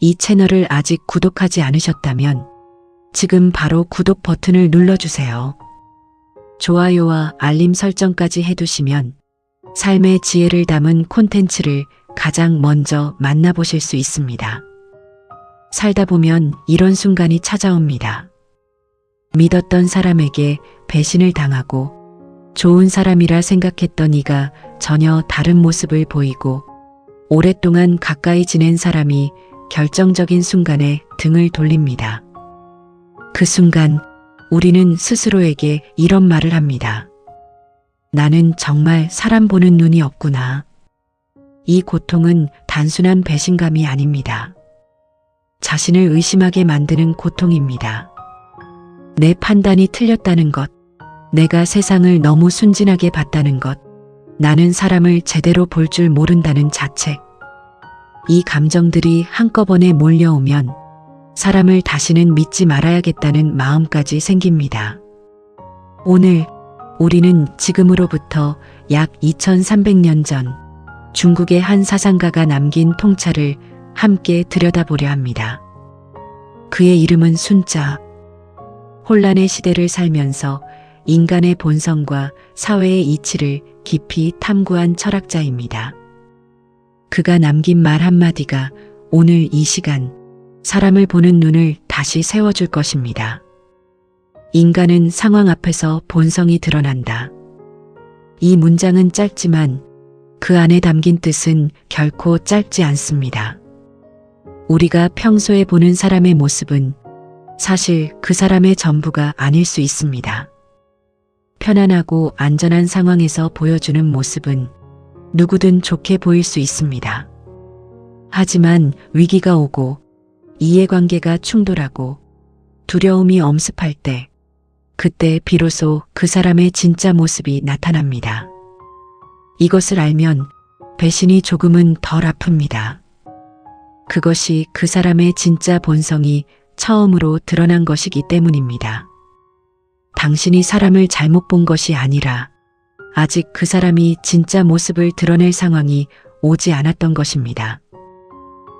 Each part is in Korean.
이 채널을 아직 구독하지 않으셨다면 지금 바로 구독 버튼을 눌러주세요. 좋아요와 알림 설정까지 해두시면 삶의 지혜를 담은 콘텐츠를 가장 먼저 만나보실 수 있습니다. 살다 보면 이런 순간이 찾아옵니다. 믿었던 사람에게 배신을 당하고 좋은 사람이라 생각했던 이가 전혀 다른 모습을 보이고 오랫동안 가까이 지낸 사람이 결정적인 순간에 등을 돌립니다. 그 순간 우리는 스스로에게 이런 말을 합니다. 나는 정말 사람 보는 눈이 없구나. 이 고통은 단순한 배신감이 아닙니다. 자신을 의심하게 만드는 고통입니다. 내 판단이 틀렸다는 것, 내가 세상을 너무 순진하게 봤다는 것, 나는 사람을 제대로 볼 줄 모른다는 자책. 이 감정들이 한꺼번에 몰려오면 사람을 다시는 믿지 말아야겠다는 마음까지 생깁니다. 오늘 우리는 지금으로부터 약 2300년 전 중국의 한 사상가가 남긴 통찰을 함께 들여다보려 합니다. 그의 이름은 순자. 혼란의 시대를 살면서 인간의 본성과 사회의 이치를 깊이 탐구한 철학자입니다. 그가 남긴 말 한마디가 오늘 이 시간 사람을 보는 눈을 다시 세워줄 것입니다. 인간은 상황 앞에서 본성이 드러난다. 이 문장은 짧지만 그 안에 담긴 뜻은 결코 짧지 않습니다. 우리가 평소에 보는 사람의 모습은 사실 그 사람의 전부가 아닐 수 있습니다. 편안하고 안전한 상황에서 보여주는 모습은 누구든 좋게 보일 수 있습니다. 하지만 위기가 오고 이해관계가 충돌하고 두려움이 엄습할 때, 그때 비로소 그 사람의 진짜 모습이 나타납니다. 이것을 알면 배신이 조금은 덜 아픕니다. 그것이 그 사람의 진짜 본성이 처음으로 드러난 것이기 때문입니다. 당신이 사람을 잘못 본 것이 아니라 아직 그 사람이 진짜 모습을 드러낼 상황이 오지 않았던 것입니다.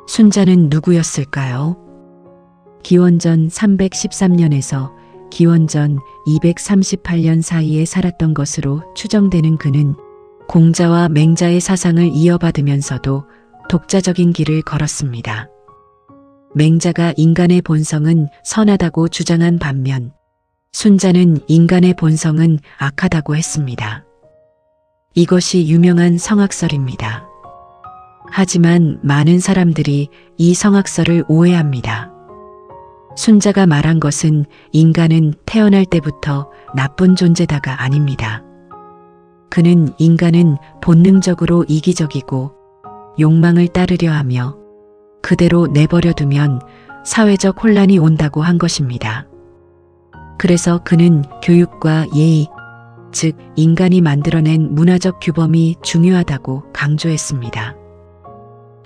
순자는 누구였을까요? 기원전 313년에서 기원전 238년 사이에 살았던 것으로 추정되는 그는 공자와 맹자의 사상을 이어받으면서도 독자적인 길을 걸었습니다. 맹자가 인간의 본성은 선하다고 주장한 반면 순자는 인간의 본성은 악하다고 했습니다. 이것이 유명한 성악설입니다. 하지만 많은 사람들이 이 성악설을 오해합니다. 순자가 말한 것은 인간은 태어날 때부터 나쁜 존재다가 아닙니다. 그는 인간은 본능적으로 이기적이고 욕망을 따르려 하며 그대로 내버려 두면 사회적 혼란이 온다고 한 것입니다. 그래서 그는 교육과 예의, 즉 인간이 만들어낸 문화적 규범이 중요하다고 강조했습니다.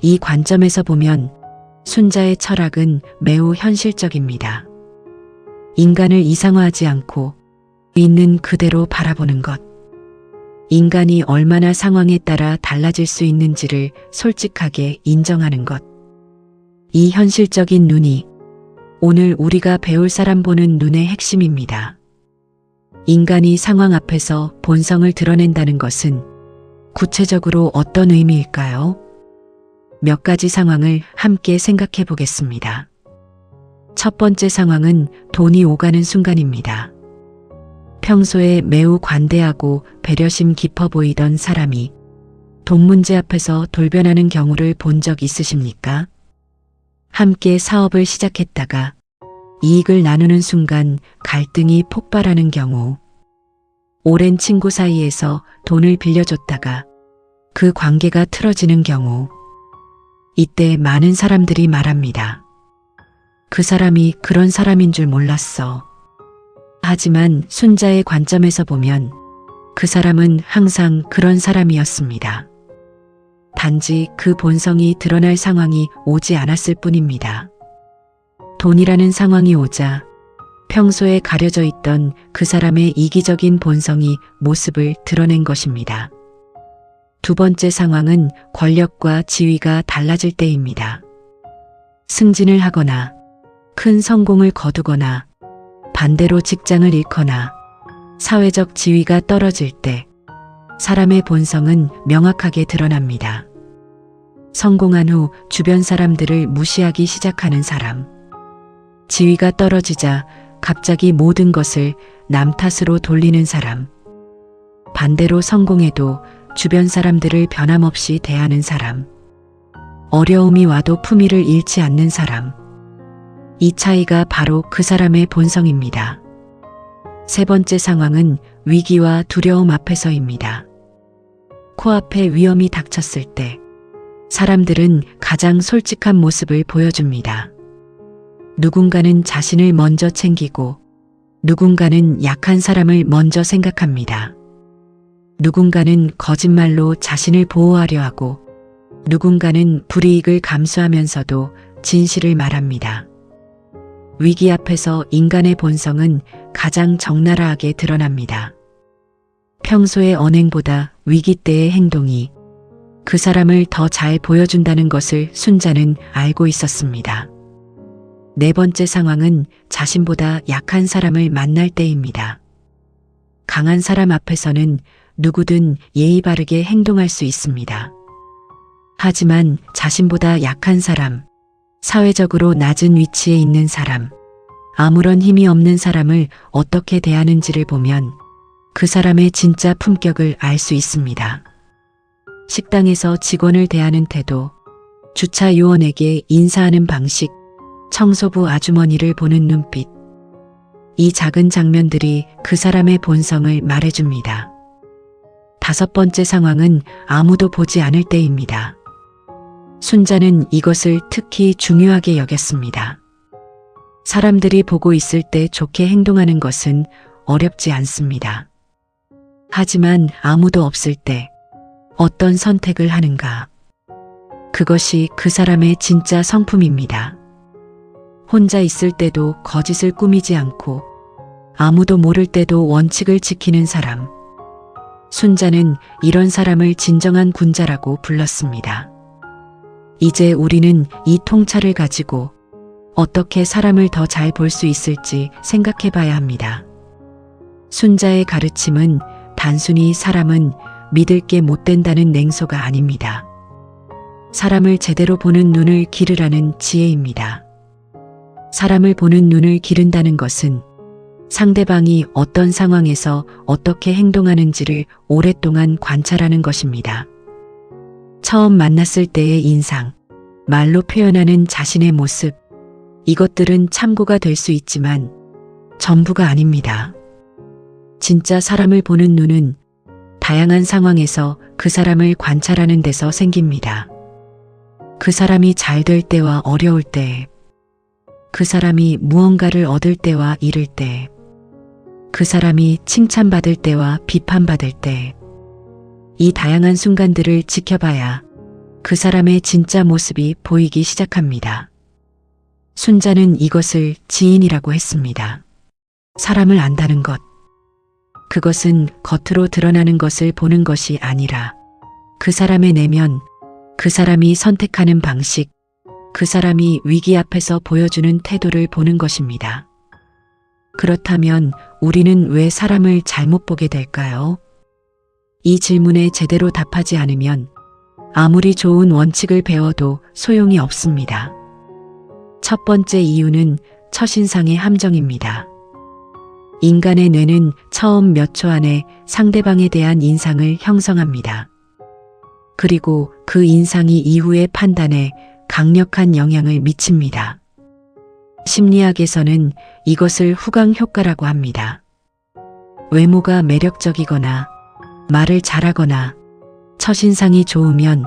이 관점에서 보면 순자의 철학은 매우 현실적입니다. 인간을 이상화하지 않고 있는 그대로 바라보는 것. 인간이 얼마나 상황에 따라 달라질 수 있는지를 솔직하게 인정하는 것. 이 현실적인 눈이 오늘 우리가 배울 사람 보는 눈의 핵심입니다. 인간이 상황 앞에서 본성을 드러낸다는 것은 구체적으로 어떤 의미일까요? 몇 가지 상황을 함께 생각해 보겠습니다. 첫 번째 상황은 돈이 오가는 순간입니다. 평소에 매우 관대하고 배려심 깊어 보이던 사람이 돈 문제 앞에서 돌변하는 경우를 본 적 있으십니까? 함께 사업을 시작했다가 이익을 나누는 순간 갈등이 폭발하는 경우, 오랜 친구 사이에서 돈을 빌려줬다가 그 관계가 틀어지는 경우, 이때 많은 사람들이 말합니다. 그 사람이 그런 사람인 줄 몰랐어. 하지만 순자의 관점에서 보면 그 사람은 항상 그런 사람이었습니다. 단지 그 본성이 드러날 상황이 오지 않았을 뿐입니다. 돈이라는 상황이 오자 평소에 가려져 있던 그 사람의 이기적인 본성이 모습을 드러낸 것입니다. 두 번째 상황은 권력과 지위가 달라질 때입니다. 승진을 하거나 큰 성공을 거두거나 반대로 직장을 잃거나 사회적 지위가 떨어질 때 사람의 본성은 명확하게 드러납니다. 성공한 후 주변 사람들을 무시하기 시작하는 사람. 지위가 떨어지자 갑자기 모든 것을 남 탓으로 돌리는 사람. 반대로 성공해도 주변 사람들을 변함없이 대하는 사람. 어려움이 와도 품위를 잃지 않는 사람. 이 차이가 바로 그 사람의 본성입니다. 세 번째 상황은 위기와 두려움 앞에서입니다. 코앞에 위험이 닥쳤을 때 사람들은 가장 솔직한 모습을 보여줍니다. 누군가는 자신을 먼저 챙기고 누군가는 약한 사람을 먼저 생각합니다. 누군가는 거짓말로 자신을 보호하려 하고 누군가는 불이익을 감수하면서도 진실을 말합니다. 위기 앞에서 인간의 본성은 가장 적나라하게 드러납니다. 평소의 언행보다 위기 때의 행동이 그 사람을 더 잘 보여준다는 것을 순자는 알고 있었습니다. 네 번째 상황은 자신보다 약한 사람을 만날 때입니다. 강한 사람 앞에서는 누구든 예의 바르게 행동할 수 있습니다. 하지만 자신보다 약한 사람, 사회적으로 낮은 위치에 있는 사람, 아무런 힘이 없는 사람을 어떻게 대하는지를 보면 그 사람의 진짜 품격을 알 수 있습니다. 식당에서 직원을 대하는 태도, 주차 요원에게 인사하는 방식, 청소부 아주머니를 보는 눈빛. 이 작은 장면들이 그 사람의 본성을 말해줍니다. 다섯 번째 상황은 아무도 보지 않을 때입니다. 순자는 이것을 특히 중요하게 여겼습니다. 사람들이 보고 있을 때 좋게 행동하는 것은 어렵지 않습니다. 하지만 아무도 없을 때 어떤 선택을 하는가? 그것이 그 사람의 진짜 성품입니다. 혼자 있을 때도 거짓을 꾸미지 않고 아무도 모를 때도 원칙을 지키는 사람. 순자는 이런 사람을 진정한 군자라고 불렀습니다. 이제 우리는 이 통찰을 가지고 어떻게 사람을 더 잘 볼 수 있을지 생각해 봐야 합니다. 순자의 가르침은 단순히 사람은 믿을 게 못 된다는 냉소가 아닙니다. 사람을 제대로 보는 눈을 기르라는 지혜입니다. 사람을 보는 눈을 기른다는 것은 상대방이 어떤 상황에서 어떻게 행동하는지를 오랫동안 관찰하는 것입니다. 처음 만났을 때의 인상, 말로 표현하는 자신의 모습, 이것들은 참고가 될 수 있지만 전부가 아닙니다. 진짜 사람을 보는 눈은 다양한 상황에서 그 사람을 관찰하는 데서 생깁니다. 그 사람이 잘 될 때와 어려울 때, 그 사람이 무언가를 얻을 때와 잃을 때, 그 사람이 칭찬받을 때와 비판받을 때, 이 다양한 순간들을 지켜봐야 그 사람의 진짜 모습이 보이기 시작합니다. 순자는 이것을 지인이라고 했습니다. 사람을 안다는 것. 그것은 겉으로 드러나는 것을 보는 것이 아니라 그 사람의 내면, 그 사람이 선택하는 방식, 그 사람이 위기 앞에서 보여주는 태도를 보는 것입니다. 그렇다면 우리는 왜 사람을 잘못 보게 될까요? 이 질문에 제대로 답하지 않으면 아무리 좋은 원칙을 배워도 소용이 없습니다. 첫 번째 이유는 첫인상의 함정입니다. 인간의 뇌는 처음 몇 초 안에 상대방에 대한 인상을 형성합니다. 그리고 그 인상이 이후의 판단에 강력한 영향을 미칩니다. 심리학에서는 이것을 후광 효과라고 합니다. 외모가 매력적이거나 말을 잘하거나 첫인상이 좋으면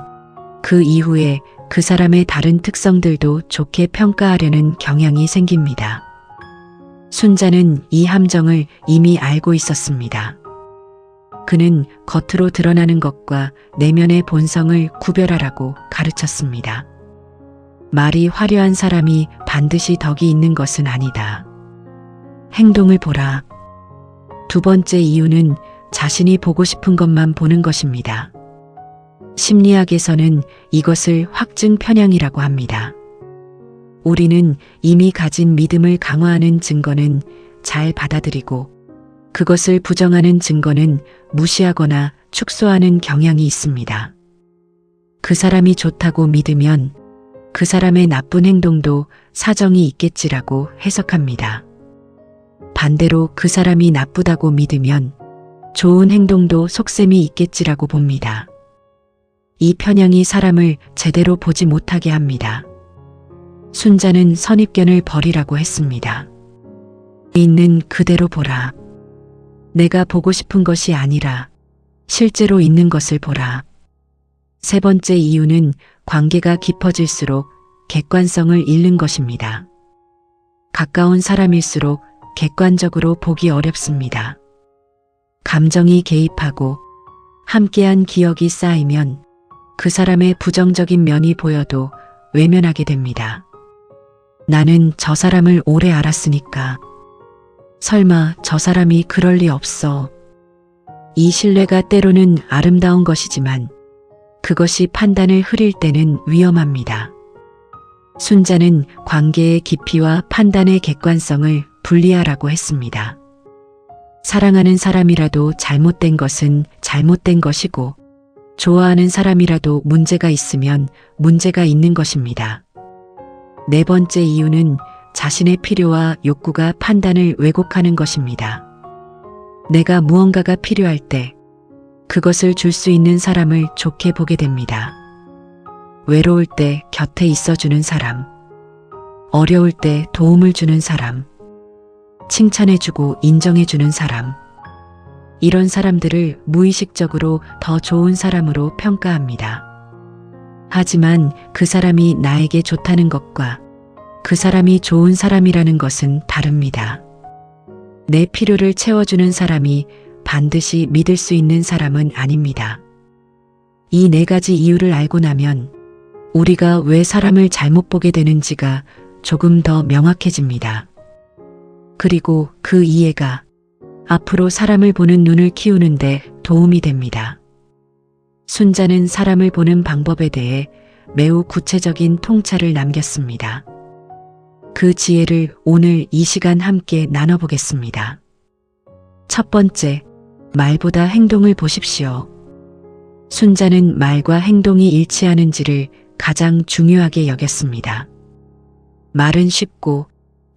그 이후에 그 사람의 다른 특성들도 좋게 평가하려는 경향이 생깁니다. 순자는 이 함정을 이미 알고 있었습니다. 그는 겉으로 드러나는 것과 내면의 본성을 구별하라고 가르쳤습니다. 말이 화려한 사람이 반드시 덕이 있는 것은 아니다. 행동을 보라. 두 번째 이유는 자신이 보고 싶은 것만 보는 것입니다. 심리학에서는 이것을 확증 편향이라고 합니다. 우리는 이미 가진 믿음을 강화하는 증거는 잘 받아들이고 그것을 부정하는 증거는 무시하거나 축소하는 경향이 있습니다. 그 사람이 좋다고 믿으면 그 사람의 나쁜 행동도 사정이 있겠지라고 해석합니다. 반대로 그 사람이 나쁘다고 믿으면 좋은 행동도 속셈이 있겠지라고 봅니다. 이 편향이 사람을 제대로 보지 못하게 합니다. 순자는 선입견을 버리라고 했습니다. 있는 그대로 보라. 내가 보고 싶은 것이 아니라 실제로 있는 것을 보라. 세 번째 이유는 관계가 깊어질수록 객관성을 잃는 것입니다. 가까운 사람일수록 객관적으로 보기 어렵습니다. 감정이 개입하고 함께한 기억이 쌓이면 그 사람의 부정적인 면이 보여도 외면하게 됩니다. 나는 저 사람을 오래 알았으니까. 설마 저 사람이 그럴 리 없어. 이 신뢰가 때로는 아름다운 것이지만 그것이 판단을 흐릴 때는 위험합니다. 순자는 관계의 깊이와 판단의 객관성을 분리하라고 했습니다. 사랑하는 사람이라도 잘못된 것은 잘못된 것이고 좋아하는 사람이라도 문제가 있으면 문제가 있는 것입니다. 네 번째 이유는 자신의 필요와 욕구가 판단을 왜곡하는 것입니다. 내가 무언가가 필요할 때 그것을 줄 수 있는 사람을 좋게 보게 됩니다. 외로울 때 곁에 있어주는 사람, 어려울 때 도움을 주는 사람, 칭찬해주고 인정해주는 사람, 이런 사람들을 무의식적으로 더 좋은 사람으로 평가합니다. 하지만 그 사람이 나에게 좋다는 것과 그 사람이 좋은 사람이라는 것은 다릅니다. 내 필요를 채워주는 사람이 반드시 믿을 수 있는 사람은 아닙니다. 이 네 가지 이유를 알고 나면 우리가 왜 사람을 잘못 보게 되는지가 조금 더 명확해집니다. 그리고 그 이해가 앞으로 사람을 보는 눈을 키우는데 도움이 됩니다. 순자는 사람을 보는 방법에 대해 매우 구체적인 통찰을 남겼습니다. 그 지혜를 오늘 이 시간 함께 나눠보겠습니다. 첫 번째, 말보다 행동을 보십시오. 순자는 말과 행동이 일치하는지를 가장 중요하게 여겼습니다. 말은 쉽고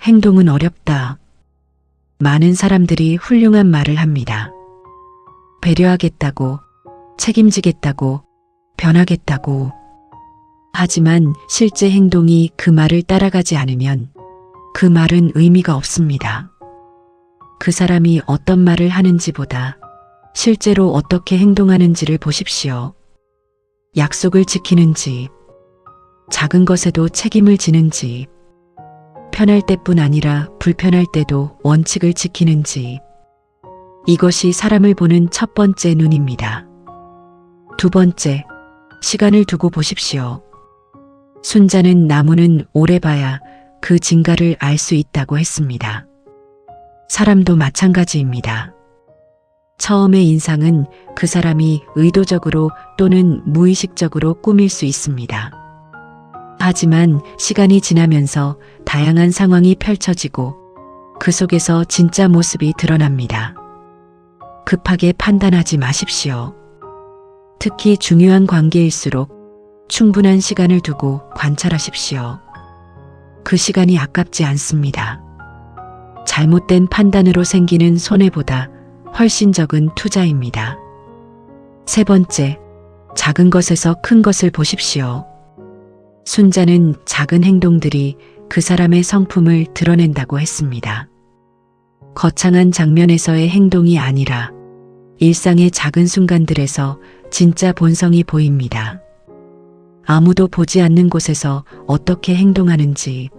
행동은 어렵다. 많은 사람들이 훌륭한 말을 합니다. 배려하겠다고, 책임지겠다고, 변하겠다고. 하지만 실제 행동이 그 말을 따라가지 않으면 그 말은 의미가 없습니다. 그 사람이 어떤 말을 하는지보다 실제로 어떻게 행동하는지를 보십시오. 약속을 지키는지, 작은 것에도 책임을 지는지, 편할 때뿐 아니라 불편할 때도 원칙을 지키는지, 이것이 사람을 보는 첫 번째 눈입니다. 두 번째, 시간을 두고 보십시오. 순자는 나무는 오래 봐야 그 진가를 알 수 있다고 했습니다. 사람도 마찬가지입니다. 처음의 인상은 그 사람이 의도적으로 또는 무의식적으로 꾸밀 수 있습니다. 하지만 시간이 지나면서 다양한 상황이 펼쳐지고 그 속에서 진짜 모습이 드러납니다. 급하게 판단하지 마십시오. 특히 중요한 관계일수록 충분한 시간을 두고 관찰하십시오. 그 시간이 아깝지 않습니다. 잘못된 판단으로 생기는 손해보다 훨씬 적은 투자입니다. 세 번째, 작은 것에서 큰 것을 보십시오. 순자는 작은 행동들이 그 사람의 성품을 드러낸다고 했습니다. 거창한 장면에서의 행동이 아니라 일상의 작은 순간들에서 진짜 본성이 보입니다. 아무도 보지 않는 곳에서 어떻게 행동하는지,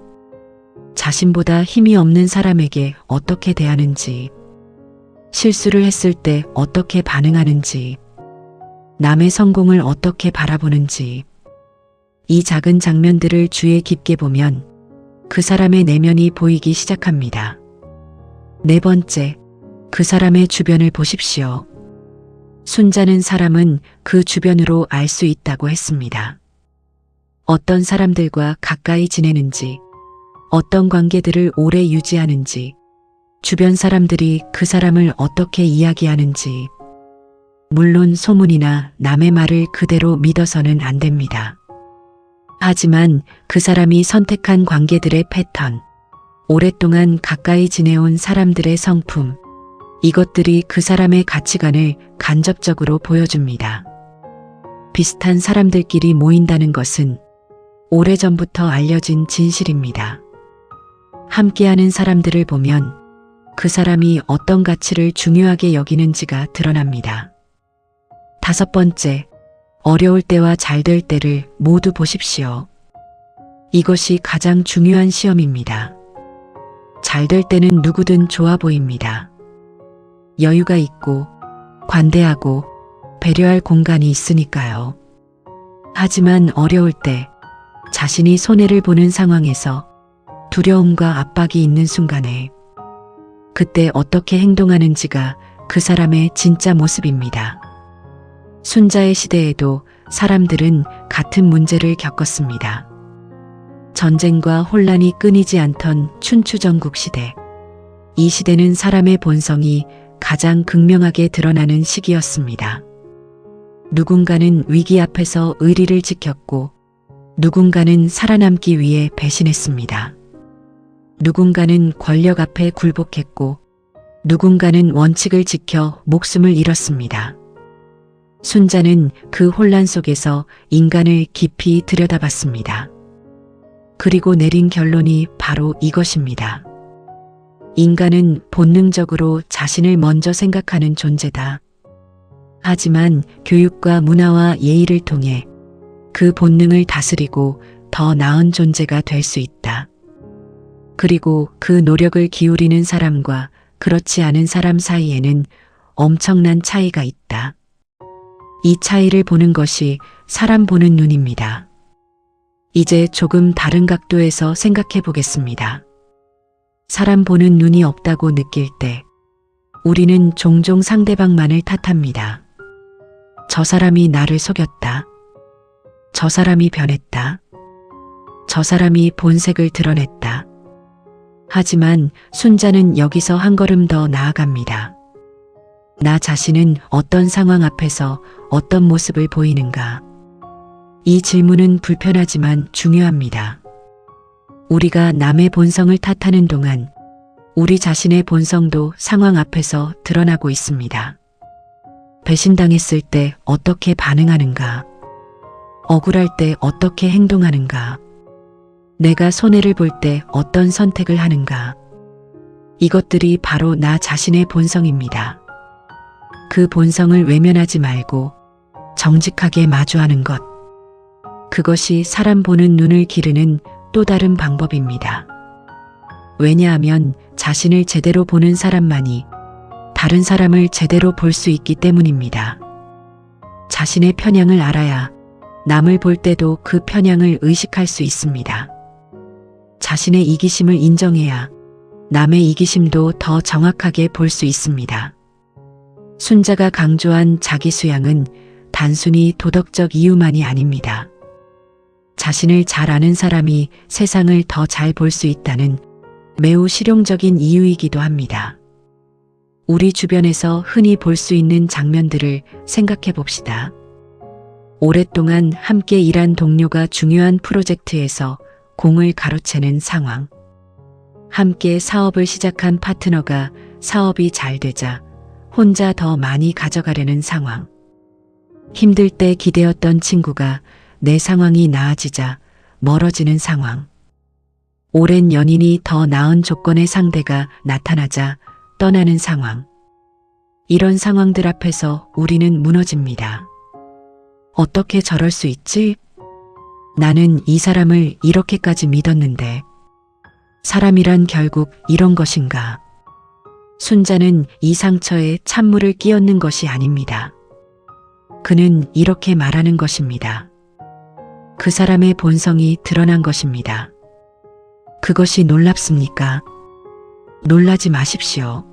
자신보다 힘이 없는 사람에게 어떻게 대하는지, 실수를 했을 때 어떻게 반응하는지, 남의 성공을 어떻게 바라보는지, 이 작은 장면들을 주의 깊게 보면 그 사람의 내면이 보이기 시작합니다. 네 번째, 그 사람의 주변을 보십시오. 순자는 사람은 그 주변으로 알 수 있다고 했습니다. 어떤 사람들과 가까이 지내는지, 어떤 관계들을 오래 유지하는지, 주변 사람들이 그 사람을 어떻게 이야기하는지, 물론 소문이나 남의 말을 그대로 믿어서는 안 됩니다. 하지만 그 사람이 선택한 관계들의 패턴, 오랫동안 가까이 지내온 사람들의 성품, 이것들이 그 사람의 가치관을 간접적으로 보여줍니다. 비슷한 사람들끼리 모인다는 것은 오래전부터 알려진 진실입니다. 함께하는 사람들을 보면 그 사람이 어떤 가치를 중요하게 여기는지가 드러납니다. 5번째, 어려울 때와 잘 될 때를 모두 보십시오. 이것이 가장 중요한 시험입니다. 잘 될 때는 누구든 좋아 보입니다. 여유가 있고 관대하고 배려할 공간이 있으니까요. 하지만 어려울 때 자신이 손해를 보는 상황에서 두려움과 압박이 있는 순간에 그때 어떻게 행동하는지가 그 사람의 진짜 모습입니다. 순자의 시대에도 사람들은 같은 문제를 겪었습니다. 전쟁과 혼란이 끊이지 않던 춘추전국 시대. 이 시대는 사람의 본성이 가장 극명하게 드러나는 시기였습니다. 누군가는 위기 앞에서 의리를 지켰고 누군가는 살아남기 위해 배신했습니다. 누군가는 권력 앞에 굴복했고 누군가는 원칙을 지켜 목숨을 잃었습니다. 순자는 그 혼란 속에서 인간을 깊이 들여다봤습니다. 그리고 내린 결론이 바로 이것입니다. 인간은 본능적으로 자신을 먼저 생각하는 존재다. 하지만 교육과 문화와 예의를 통해 그 본능을 다스리고 더 나은 존재가 될 수 있다. 그리고 그 노력을 기울이는 사람과 그렇지 않은 사람 사이에는 엄청난 차이가 있다. 이 차이를 보는 것이 사람 보는 눈입니다. 이제 조금 다른 각도에서 생각해 보겠습니다. 사람 보는 눈이 없다고 느낄 때 우리는 종종 상대방만을 탓합니다. 저 사람이 나를 속였다. 저 사람이 변했다. 저 사람이 본색을 드러냈다. 하지만 순자는 여기서 한 걸음 더 나아갑니다. 나 자신은 어떤 상황 앞에서 어떤 모습을 보이는가? 이 질문은 불편하지만 중요합니다. 우리가 남의 본성을 탓하는 동안 우리 자신의 본성도 상황 앞에서 드러나고 있습니다. 배신당했을 때 어떻게 반응하는가? 억울할 때 어떻게 행동하는가? 내가 손해를 볼 때 어떤 선택을 하는가? 이것들이 바로 나 자신의 본성입니다. 그 본성을 외면하지 말고 정직하게 마주하는 것. 그것이 사람 보는 눈을 기르는 또 다른 방법입니다. 왜냐하면 자신을 제대로 보는 사람만이 다른 사람을 제대로 볼 수 있기 때문입니다. 자신의 편향을 알아야 남을 볼 때도 그 편향을 의식할 수 있습니다. 자신의 이기심을 인정해야 남의 이기심도 더 정확하게 볼 수 있습니다. 순자가 강조한 자기 수양은 단순히 도덕적 이유만이 아닙니다. 자신을 잘 아는 사람이 세상을 더 잘 볼 수 있다는 매우 실용적인 이유이기도 합니다. 우리 주변에서 흔히 볼 수 있는 장면들을 생각해 봅시다. 오랫동안 함께 일한 동료가 중요한 프로젝트에서 공을 가로채는 상황. 함께 사업을 시작한 파트너가 사업이 잘 되자 혼자 더 많이 가져가려는 상황. 힘들 때 기대었던 친구가 내 상황이 나아지자 멀어지는 상황. 오랜 연인이 더 나은 조건의 상대가 나타나자 떠나는 상황. 이런 상황들 앞에서 우리는 무너집니다. 어떻게 저럴 수 있지? 나는 이 사람을 이렇게까지 믿었는데 사람이란 결국 이런 것인가? 순자는 이 상처에 찬물을 끼얹는 것이 아닙니다. 그는 이렇게 말하는 것입니다. 그 사람의 본성이 드러난 것입니다. 그것이 놀랍습니까? 놀라지 마십시오.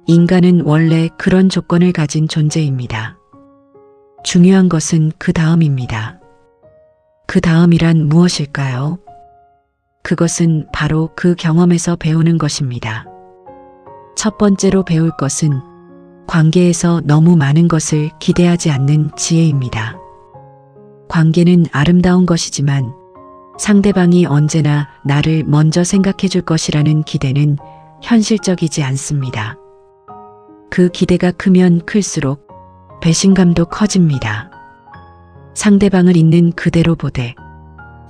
인간은 원래 그런 조건을 가진 존재입니다. 중요한 것은 그 다음입니다. 그 다음이란 무엇일까요? 그것은 바로 그 경험에서 배우는 것입니다. 첫 번째로 배울 것은 관계에서 너무 많은 것을 기대하지 않는 지혜입니다. 관계는 아름다운 것이지만 상대방이 언제나 나를 먼저 생각해 줄 것이라는 기대는 현실적이지 않습니다. 그 기대가 크면 클수록 배신감도 커집니다. 상대방을 있는 그대로 보되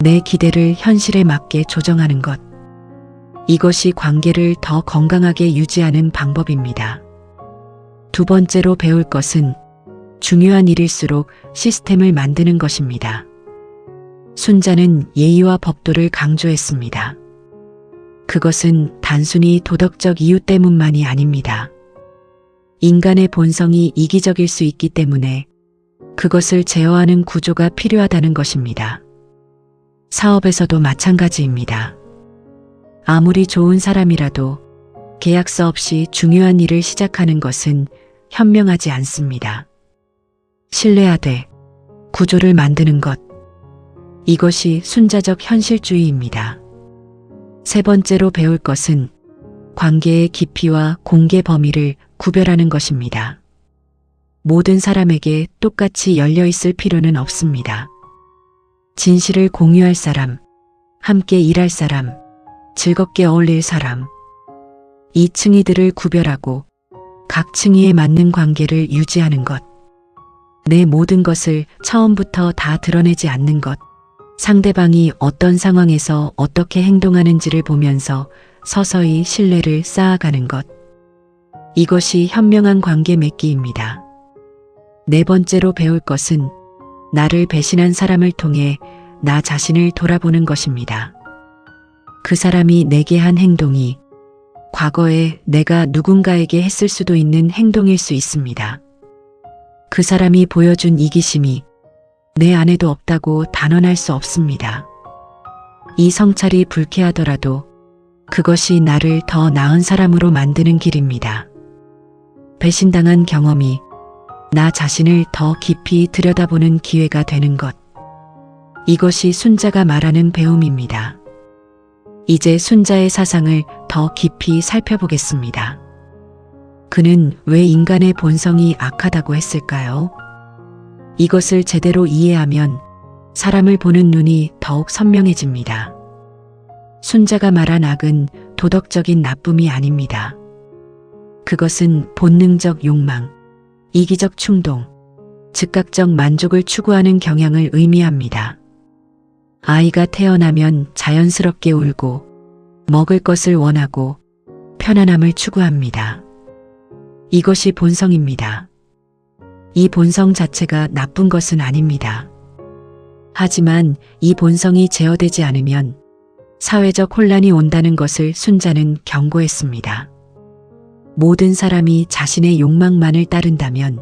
내 기대를 현실에 맞게 조정하는 것. 이것이 관계를 더 건강하게 유지하는 방법입니다. 두 번째로 배울 것은 중요한 일일수록 시스템을 만드는 것입니다. 순자는 예의와 법도를 강조했습니다. 그것은 단순히 도덕적 이유 때문만이 아닙니다. 인간의 본성이 이기적일 수 있기 때문에 그것을 제어하는 구조가 필요하다는 것입니다. 사업에서도 마찬가지입니다. 아무리 좋은 사람이라도 계약서 없이 중요한 일을 시작하는 것은 현명하지 않습니다. 신뢰하되 구조를 만드는 것. 이것이 순자적 현실주의입니다. 세 번째로 배울 것은 관계의 깊이와 공개 범위를 구별하는 것입니다. 모든 사람에게 똑같이 열려 있을 필요는 없습니다. 진실을 공유할 사람, 함께 일할 사람, 즐겁게 어울릴 사람. 이 층위들을 구별하고 각 층위에 맞는 관계를 유지하는 것. 내 모든 것을 처음부터 다 드러내지 않는 것. 상대방이 어떤 상황에서 어떻게 행동하는지를 보면서 서서히 신뢰를 쌓아가는 것. 이것이 현명한 관계 맺기입니다. 네 번째로 배울 것은 나를 배신한 사람을 통해 나 자신을 돌아보는 것입니다. 그 사람이 내게 한 행동이 과거에 내가 누군가에게 했을 수도 있는 행동일 수 있습니다. 그 사람이 보여준 이기심이 내 안에도 없다고 단언할 수 없습니다. 이 성찰이 불쾌하더라도 그것이 나를 더 나은 사람으로 만드는 길입니다. 배신당한 경험이 나 자신을 더 깊이 들여다보는 기회가 되는 것. 이것이 순자가 말하는 배움입니다. 이제 순자의 사상을 더 깊이 살펴보겠습니다. 그는 왜 인간의 본성이 악하다고 했을까요? 이것을 제대로 이해하면 사람을 보는 눈이 더욱 선명해집니다. 순자가 말한 악은 도덕적인 나쁨이 아닙니다. 그것은 본능적 욕망, 이기적 충동, 즉각적 만족을 추구하는 경향을 의미합니다. 아이가 태어나면 자연스럽게 울고 먹을 것을 원하고 편안함을 추구합니다. 이것이 본성입니다. 이 본성 자체가 나쁜 것은 아닙니다. 하지만 이 본성이 제어되지 않으면 사회적 혼란이 온다는 것을 순자는 경고했습니다. 모든 사람이 자신의 욕망만을 따른다면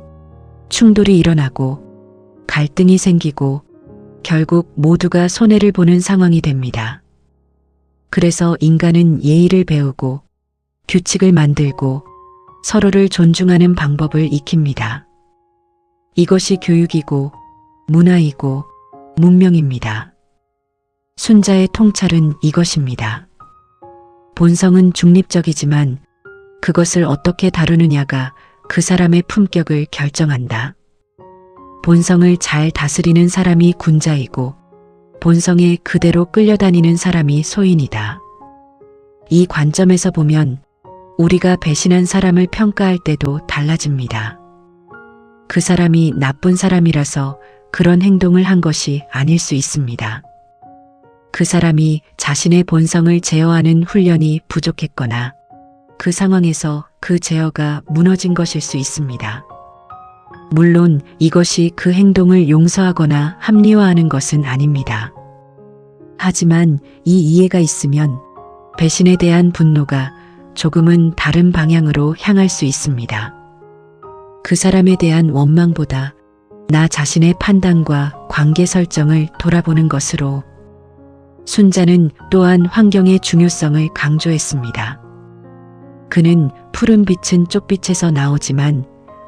충돌이 일어나고 갈등이 생기고 결국 모두가 손해를 보는 상황이 됩니다. 그래서 인간은 예의를 배우고 규칙을 만들고 서로를 존중하는 방법을 익힙니다. 이것이 교육이고 문화이고 문명입니다. 순자의 통찰은 이것입니다. 본성은 중립적이지만 그것을 어떻게 다루느냐가 그 사람의 품격을 결정한다. 본성을 잘 다스리는 사람이 군자이고 본성에 그대로 끌려다니는 사람이 소인이다. 이 관점에서 보면 우리가 배신한 사람을 평가할 때도 달라집니다. 그 사람이 나쁜 사람이라서 그런 행동을 한 것이 아닐 수 있습니다. 그 사람이 자신의 본성을 제어하는 훈련이 부족했거나 그 상황에서 그 제어가 무너진 것일 수 있습니다. 물론 이것이 그 행동을 용서하거나 합리화하는 것은 아닙니다. 하지만 이 이해가 있으면 배신에 대한 분노가 조금은 다른 방향으로 향할 수 있습니다. 그 사람에 대한 원망보다 나 자신의 판단과 관계 설정을 돌아보는 것으로 순자는 또한 환경의 중요성을 강조했습니다. 그는 푸른 빛은 쪽빛에서 나오지만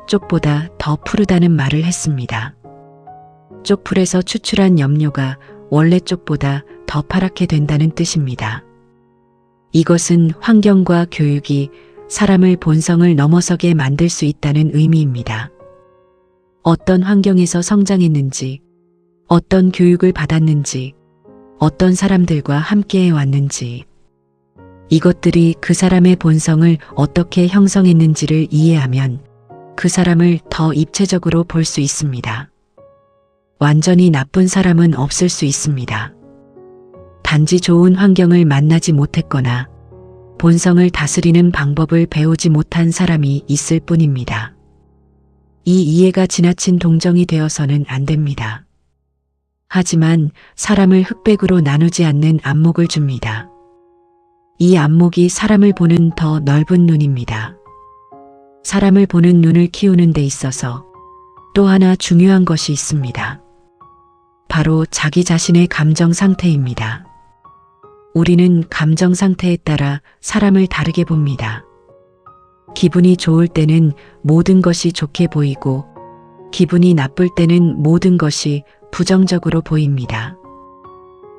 쪽보다 더 푸르다는 말을 했습니다. 쪽풀에서 추출한 염료가 원래 쪽보다 더 파랗게 된다는 뜻입니다. 이것은 환경과 교육이 사람을 본성을 넘어서게 만들 수 있다는 의미입니다. 어떤 환경에서 성장했는지, 어떤 교육을 받았는지, 어떤 사람들과 함께해 왔는지, 이것들이 그 사람의 본성을 어떻게 형성했는지를 이해하면 그 사람을 더 입체적으로 볼 수 있습니다. 완전히 나쁜 사람은 없을 수 있습니다. 단지 좋은 환경을 만나지 못했거나 본성을 다스리는 방법을 배우지 못한 사람이 있을 뿐입니다. 이 이해가 지나친 동정이 되어서는 안 됩니다. 하지만 사람을 흑백으로 나누지 않는 안목을 줍니다. 이 안목이 사람을 보는 더 넓은 눈입니다. 사람을 보는 눈을 키우는 데 있어서 또 하나 중요한 것이 있습니다. 바로 자기 자신의 감정 상태입니다. 우리는 감정 상태에 따라 사람을 다르게 봅니다. 기분이 좋을 때는 모든 것이 좋게 보이고 기분이 나쁠 때는 모든 것이 부정적으로 보입니다.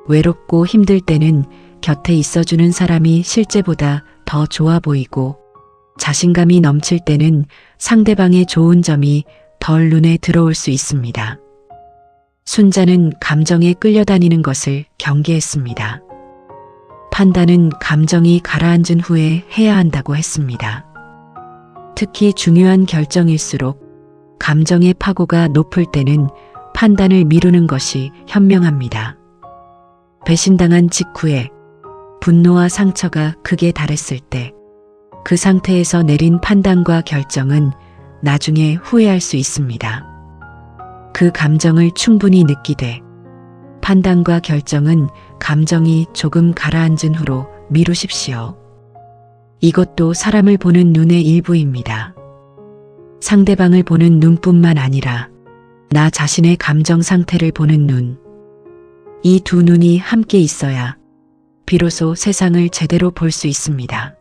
외롭고 힘들 때는 곁에 있어주는 사람이 실제보다 더 좋아 보이고 자신감이 넘칠 때는 상대방의 좋은 점이 덜 눈에 들어올 수 있습니다. 순자는 감정에 끌려다니는 것을 경계했습니다. 판단은 감정이 가라앉은 후에 해야 한다고 했습니다. 특히 중요한 결정일수록 감정의 파고가 높을 때는 판단을 미루는 것이 현명합니다. 배신당한 직후에 분노와 상처가 극에 달했을 때 그 상태에서 내린 판단과 결정은 나중에 후회할 수 있습니다. 그 감정을 충분히 느끼되 판단과 결정은 감정이 조금 가라앉은 후로 미루십시오. 이것도 사람을 보는 눈의 일부입니다. 상대방을 보는 눈뿐만 아니라 나 자신의 감정 상태를 보는 눈. 이 두 눈이 함께 있어야 비로소 세상을 제대로 볼 수 있습니다.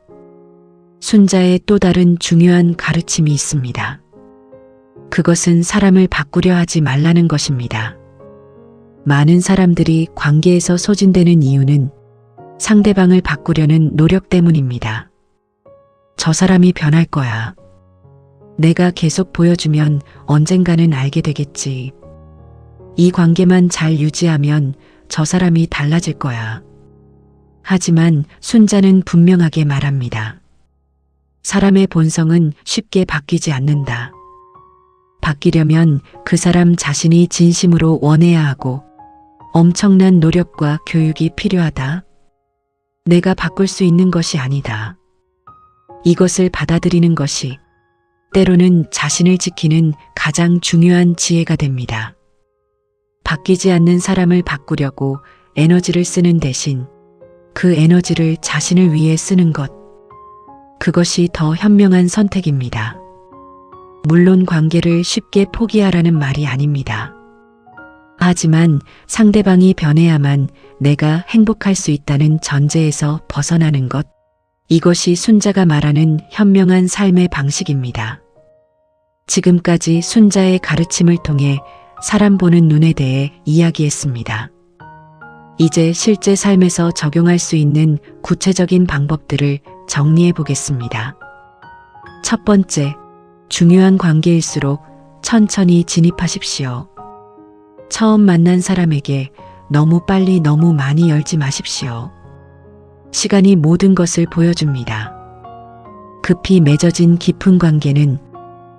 순자의 또 다른 중요한 가르침이 있습니다. 그것은 사람을 바꾸려 하지 말라는 것입니다. 많은 사람들이 관계에서 소진되는 이유는 상대방을 바꾸려는 노력 때문입니다. 저 사람이 변할 거야. 내가 계속 보여주면 언젠가는 알게 되겠지. 이 관계만 잘 유지하면 저 사람이 달라질 거야. 하지만 순자는 분명하게 말합니다. 사람의 본성은 쉽게 바뀌지 않는다. 바뀌려면 그 사람 자신이 진심으로 원해야 하고 엄청난 노력과 교육이 필요하다. 내가 바꿀 수 있는 것이 아니다. 이것을 받아들이는 것이 때로는 자신을 지키는 가장 중요한 지혜가 됩니다. 바뀌지 않는 사람을 바꾸려고 에너지를 쓰는 대신 그 에너지를 자신을 위해 쓰는 것. 그것이 더 현명한 선택입니다. 물론 관계를 쉽게 포기하라는 말이 아닙니다. 하지만 상대방이 변해야만 내가 행복할 수 있다는 전제에서 벗어나는 것. 이것이 순자가 말하는 현명한 삶의 방식입니다. 지금까지 순자의 가르침을 통해 사람 보는 눈에 대해 이야기했습니다. 이제 실제 삶에서 적용할 수 있는 구체적인 방법들을 정리해 보겠습니다. 첫 번째, 중요한 관계일수록 천천히 진입하십시오. 처음 만난 사람에게 너무 빨리 너무 많이 열지 마십시오. 시간이 모든 것을 보여줍니다. 급히 맺어진 깊은 관계는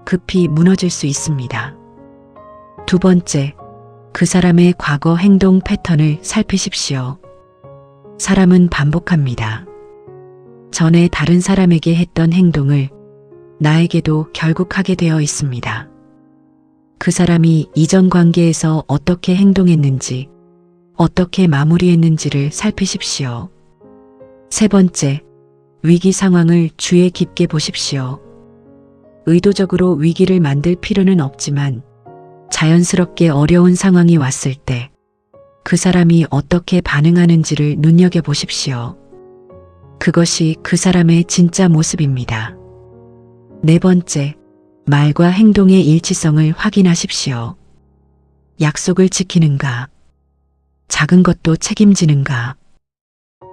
급히 무너질 수 있습니다. 두 번째, 그 사람의 과거 행동 패턴을 살피십시오. 사람은 반복합니다. 전에 다른 사람에게 했던 행동을 나에게도 결국 하게 되어 있습니다. 그 사람이 이전 관계에서 어떻게 행동했는지, 어떻게 마무리했는지를 살피십시오. 세 번째, 위기 상황을 주의 깊게 보십시오. 의도적으로 위기를 만들 필요는 없지만 자연스럽게 어려운 상황이 왔을 때 그 사람이 어떻게 반응하는지를 눈여겨보십시오. 그것이 그 사람의 진짜 모습입니다. 네 번째, 말과 행동의 일치성을 확인하십시오. 약속을 지키는가? 작은 것도 책임지는가?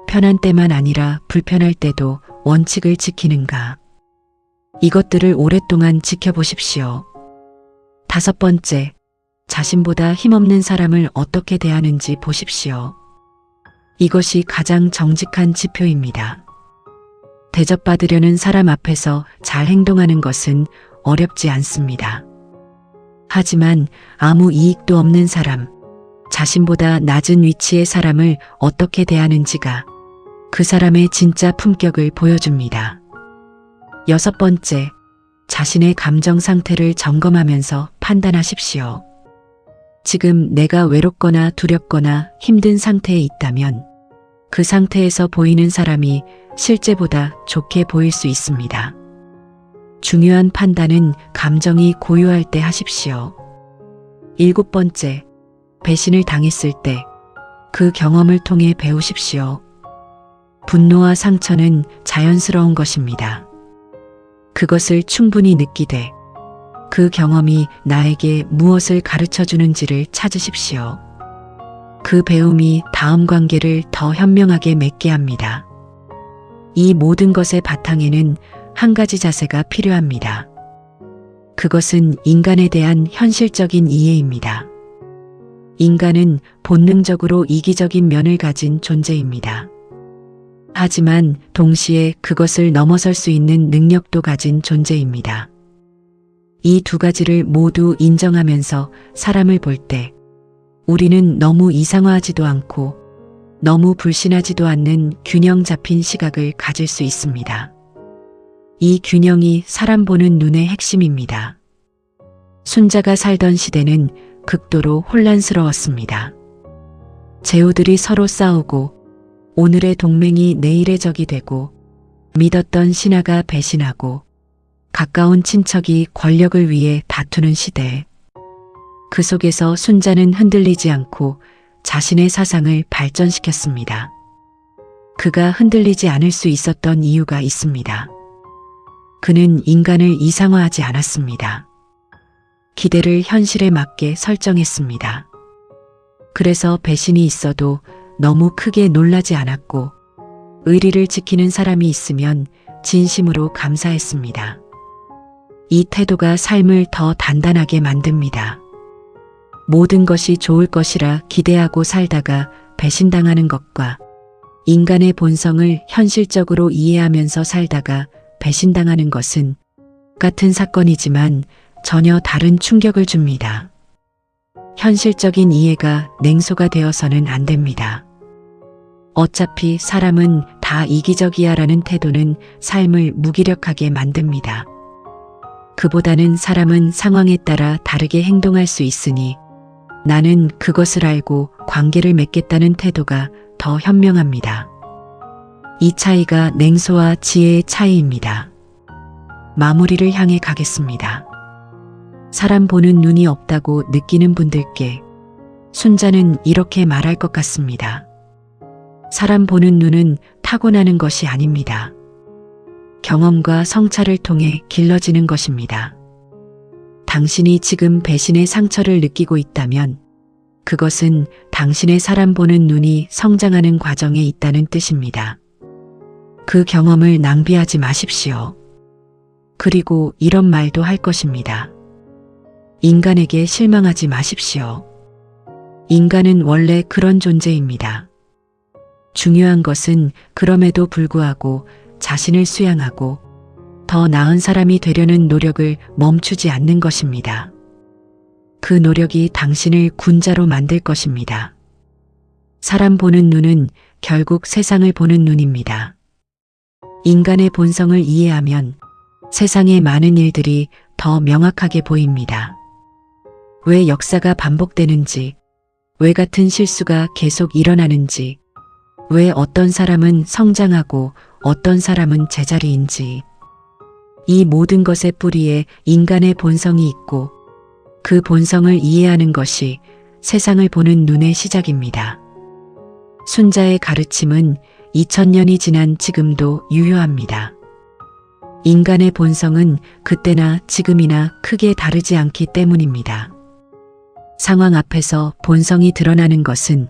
편한 때만 아니라 불편할 때도 원칙을 지키는가? 이것들을 오랫동안 지켜보십시오. 5번째, 자신보다 힘없는 사람을 어떻게 대하는지 보십시오. 이것이 가장 정직한 지표입니다. 대접받으려는 사람 앞에서 잘 행동하는 것은 어렵지 않습니다. 하지만 아무 이익도 없는 사람, 자신보다 낮은 위치의 사람을 어떻게 대하는지가 그 사람의 진짜 품격을 보여줍니다. 6번째, 자신의 감정 상태를 점검하면서 판단하십시오. 지금 내가 외롭거나 두렵거나 힘든 상태에 있다면 그 상태에서 보이는 사람이 실제보다 좋게 보일 수 있습니다. 중요한 판단은 감정이 고요할 때 하십시오. 7번째, 배신을 당했을 때 그 경험을 통해 배우십시오. 분노와 상처는 자연스러운 것입니다. 그것을 충분히 느끼되 그 경험이 나에게 무엇을 가르쳐 주는지를 찾으십시오. 그 배움이 다음 관계를 더 현명하게 맺게 합니다. 이 모든 것의 바탕에는 한 가지 자세가 필요합니다. 그것은 인간에 대한 현실적인 이해입니다. 인간은 본능적으로 이기적인 면을 가진 존재입니다. 하지만 동시에 그것을 넘어설 수 있는 능력도 가진 존재입니다. 이 두 가지를 모두 인정하면서 사람을 볼 때 우리는 너무 이상화하지도 않고 너무 불신하지도 않는 균형 잡힌 시각을 가질 수 있습니다. 이 균형이 사람 보는 눈의 핵심입니다. 순자가 살던 시대는 극도로 혼란스러웠습니다. 제후들이 서로 싸우고 오늘의 동맹이 내일의 적이 되고 믿었던 신하가 배신하고 가까운 친척이 권력을 위해 다투는 시대. 그 속에서 순자는 흔들리지 않고 자신의 사상을 발전시켰습니다. 그가 흔들리지 않을 수 있었던 이유가 있습니다. 그는 인간을 이상화하지 않았습니다. 기대를 현실에 맞게 설정했습니다. 그래서 배신이 있어도 너무 크게 놀라지 않았고 의리를 지키는 사람이 있으면 진심으로 감사했습니다. 이 태도가 삶을 더 단단하게 만듭니다. 모든 것이 좋을 것이라 기대하고 살다가 배신당하는 것과 인간의 본성을 현실적으로 이해하면서 살다가 배신당하는 것은 같은 사건이지만 전혀 다른 충격을 줍니다. 현실적인 이해가 냉소가 되어서는 안 됩니다. 어차피 사람은 다 이기적이야라는 태도는 삶을 무기력하게 만듭니다. 그보다는 사람은 상황에 따라 다르게 행동할 수 있으니 나는 그것을 알고 관계를 맺겠다는 태도가 더 현명합니다. 이 차이가 냉소와 지혜의 차이입니다. 마무리를 향해 가겠습니다. 사람 보는 눈이 없다고 느끼는 분들께 순자는 이렇게 말할 것 같습니다. 사람 보는 눈은 타고나는 것이 아닙니다. 경험과 성찰을 통해 길러지는 것입니다. 당신이 지금 배신의 상처를 느끼고 있다면 그것은 당신의 사람 보는 눈이 성장하는 과정에 있다는 뜻입니다. 그 경험을 낭비하지 마십시오. 그리고 이런 말도 할 것입니다. 인간에게 실망하지 마십시오. 인간은 원래 그런 존재입니다. 중요한 것은 그럼에도 불구하고 자신을 수양하고 더 나은 사람이 되려는 노력을 멈추지 않는 것입니다. 그 노력이 당신을 군자로 만들 것입니다. 사람 보는 눈은 결국 세상을 보는 눈입니다. 인간의 본성을 이해하면 세상의 많은 일들이 더 명확하게 보입니다. 왜 역사가 반복되는지, 왜 같은 실수가 계속 일어나는지, 왜 어떤 사람은 성장하고 어떤 사람은 제자리인지. 이 모든 것의 뿌리에 인간의 본성이 있고 그 본성을 이해하는 것이 세상을 보는 눈의 시작입니다. 순자의 가르침은 2000년이 지난 지금도 유효합니다. 인간의 본성은 그때나 지금이나 크게 다르지 않기 때문입니다. 상황 앞에서 본성이 드러나는 것은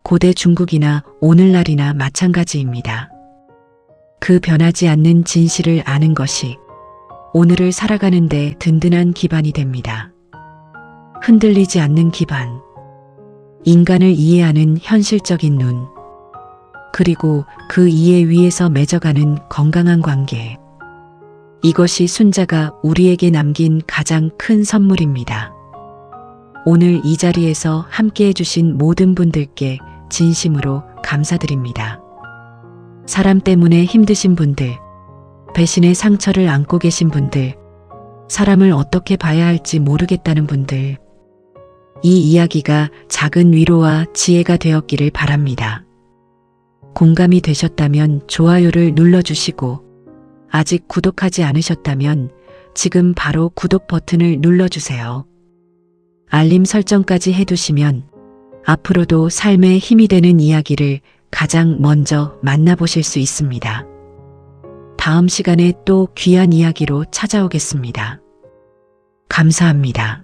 고대 중국이나 오늘날이나 마찬가지입니다. 그 변하지 않는 진실을 아는 것이 오늘을 살아가는데 든든한 기반이 됩니다. 흔들리지 않는 기반, 인간을 이해하는 현실적인 눈, 그리고 그 이해 위에서 맺어가는 건강한 관계. 이것이 순자가 우리에게 남긴 가장 큰 선물입니다. 오늘 이 자리에서 함께 해주신 모든 분들께 진심으로 감사드립니다. 사람 때문에 힘드신 분들, 배신의 상처를 안고 계신 분들, 사람을 어떻게 봐야 할지 모르겠다는 분들, 이 이야기가 작은 위로와 지혜가 되었기를 바랍니다. 공감이 되셨다면 좋아요를 눌러주시고, 아직 구독하지 않으셨다면 지금 바로 구독 버튼을 눌러주세요. 알림 설정까지 해두시면 앞으로도 삶에 힘이 되는 이야기를 가장 먼저 만나보실 수 있습니다. 다음 시간에 또 귀한 이야기로 찾아오겠습니다. 감사합니다.